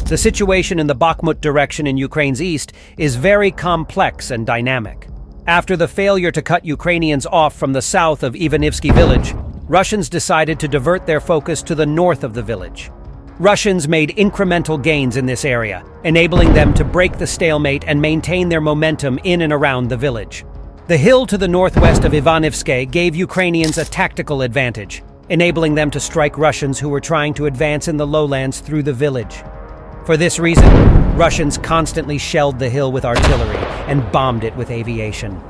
The situation in the Bakhmut direction in Ukraine's east is very complex and dynamic. After the failure to cut Ukrainians off from the south of Ivanivsky village, Russians decided to divert their focus to the north of the village. Russians made incremental gains in this area, enabling them to break the stalemate and maintain their momentum in and around the village. The hill to the northwest of Ivanivsky gave Ukrainians a tactical advantage, enabling them to strike Russians who were trying to advance in the lowlands through the village. For this reason, Russians constantly shelled the hill with artillery and bombed it with aviation.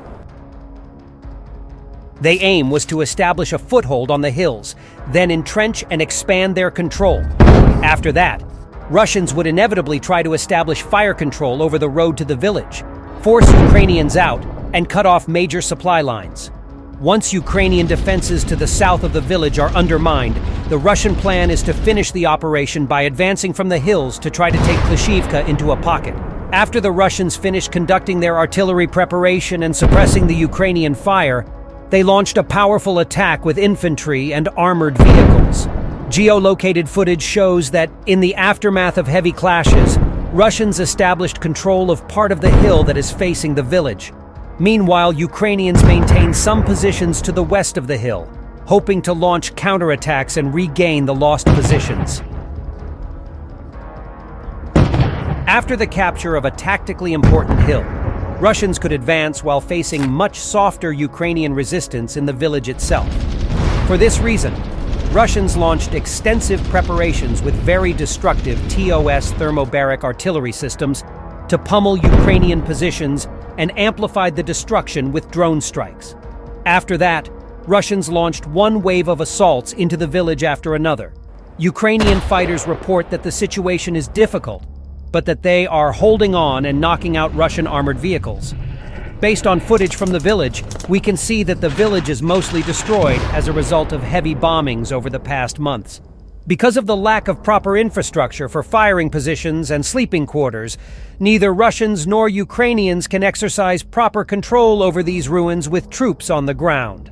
Their aim was to establish a foothold on the hills, then entrench and expand their control. After that, Russians would inevitably try to establish fire control over the road to the village, force Ukrainians out, and cut off major supply lines. Once Ukrainian defenses to the south of the village are undermined, the Russian plan is to finish the operation by advancing from the hills to try to take Klishivka into a pocket. After the Russians finished conducting their artillery preparation and suppressing the Ukrainian fire, they launched a powerful attack with infantry and armored vehicles. Geolocated footage shows that, in the aftermath of heavy clashes, Russians established control of part of the hill that is facing the village. Meanwhile, Ukrainians maintained some positions to the west of the hill, hoping to launch counterattacks and regain the lost positions. After the capture of a tactically important hill, Russians could advance while facing much softer Ukrainian resistance in the village itself. For this reason, Russians launched extensive preparations with very destructive TOS thermobaric artillery systems to pummel Ukrainian positions and amplified the destruction with drone strikes. After that, Russians launched one wave of assaults into the village after another. Ukrainian fighters report that the situation is difficult, but that they are holding on and knocking out Russian armored vehicles. Based on footage from the village, we can see that the village is mostly destroyed as a result of heavy bombings over the past months. Because of the lack of proper infrastructure for firing positions and sleeping quarters, neither Russians nor Ukrainians can exercise proper control over these ruins with troops on the ground.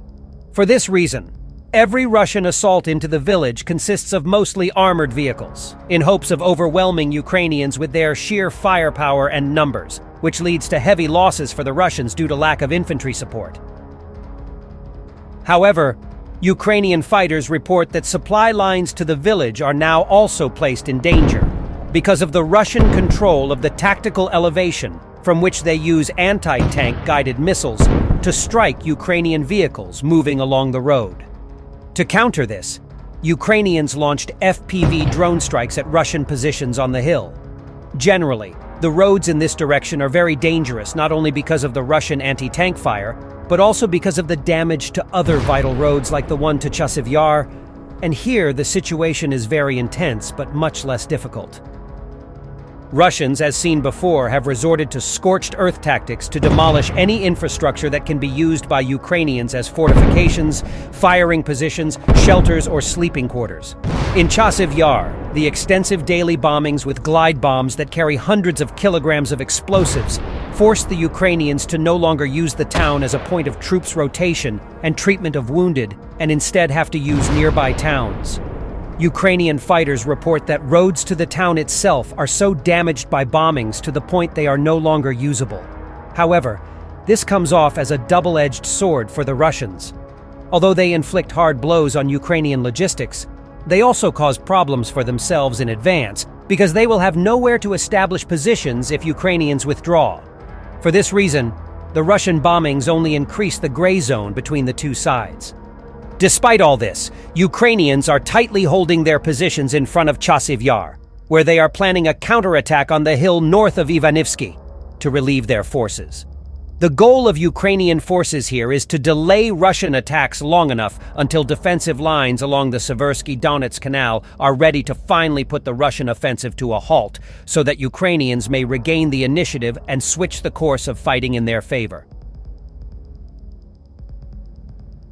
For this reason, every Russian assault into the village consists of mostly armored vehicles, in hopes of overwhelming Ukrainians with their sheer firepower and numbers, which leads to heavy losses for the Russians due to lack of infantry support. However, Ukrainian fighters report that supply lines to the village are now also placed in danger because of the Russian control of the tactical elevation from which they use anti-tank guided missiles to strike Ukrainian vehicles moving along the road. To counter this, Ukrainians launched FPV drone strikes at Russian positions on the hill. Generally, the roads in this direction are very dangerous not only because of the Russian anti-tank fire, but also because of the damage to other vital roads like the one to Chasiv Yar, and here the situation is very intense but much less difficult. Russians, as seen before, have resorted to scorched earth tactics to demolish any infrastructure that can be used by Ukrainians as fortifications, firing positions, shelters, or sleeping quarters. In Chasiv Yar, the extensive daily bombings with glide bombs that carry hundreds of kilograms of explosives forced the Ukrainians to no longer use the town as a point of troops rotation and treatment of wounded, and instead have to use nearby towns. Ukrainian fighters report that roads to the town itself are so damaged by bombings to the point they are no longer usable. However, this comes off as a double-edged sword for the Russians. Although they inflict hard blows on Ukrainian logistics, they also cause problems for themselves in advance because they will have nowhere to establish positions if Ukrainians withdraw. For this reason, the Russian bombings only increase the gray zone between the two sides. Despite all this, Ukrainians are tightly holding their positions in front of Chasiv Yar, where they are planning a counterattack on the hill north of Ivanivsky to relieve their forces. The goal of Ukrainian forces here is to delay Russian attacks long enough until defensive lines along the Seversky-Donetsk Canal are ready to finally put the Russian offensive to a halt, so that Ukrainians may regain the initiative and switch the course of fighting in their favor.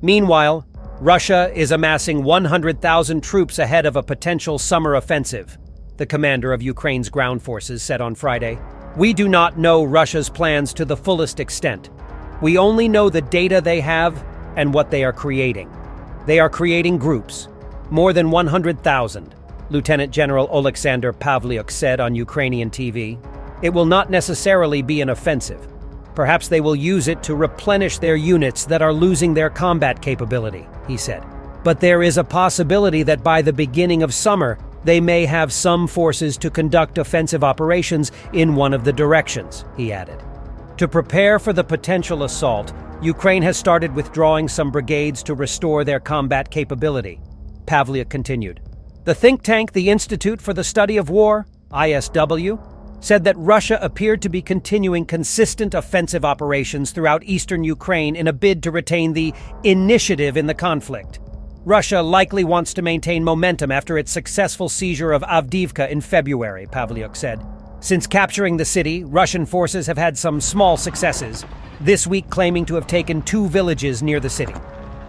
Meanwhile, Russia is amassing 100,000 troops ahead of a potential summer offensive, the commander of Ukraine's ground forces said on Friday. We do not know Russia's plans to the fullest extent. We only know the data they have and what they are creating. They are creating groups, more than 100,000, Lieutenant General Oleksandr Pavlyuk said on Ukrainian TV. It will not necessarily be an offensive. Perhaps they will use it to replenish their units that are losing their combat capability, he said. But there is a possibility that by the beginning of summer, they may have some forces to conduct offensive operations in one of the directions, he added. To prepare for the potential assault, Ukraine has started withdrawing some brigades to restore their combat capability, Pavlyuk continued. The think tank, the Institute for the Study of War, ISW, said that Russia appeared to be continuing consistent offensive operations throughout eastern Ukraine in a bid to retain the initiative in the conflict. Russia likely wants to maintain momentum after its successful seizure of Avdiivka in February, Pavlyuk said. Since capturing the city, Russian forces have had some small successes, this week claiming to have taken 2 villages near the city.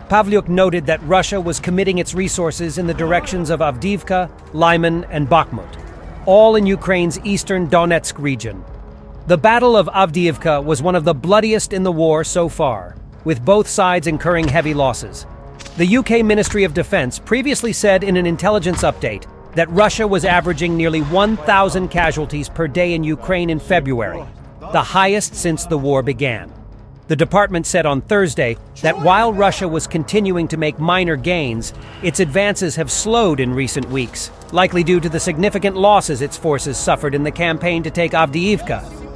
Pavlyuk noted that Russia was committing its resources in the directions of Avdiivka, Lyman, and Bakhmut, all in Ukraine's eastern Donetsk region. The Battle of Avdiivka was one of the bloodiest in the war so far, with both sides incurring heavy losses. The UK Ministry of Defense previously said in an intelligence update that Russia was averaging nearly 1,000 casualties per day in Ukraine in February, the highest since the war began. The department said on Thursday that while Russia was continuing to make minor gains, its advances have slowed in recent weeks, likely due to the significant losses its forces suffered in the campaign to take Avdiivka.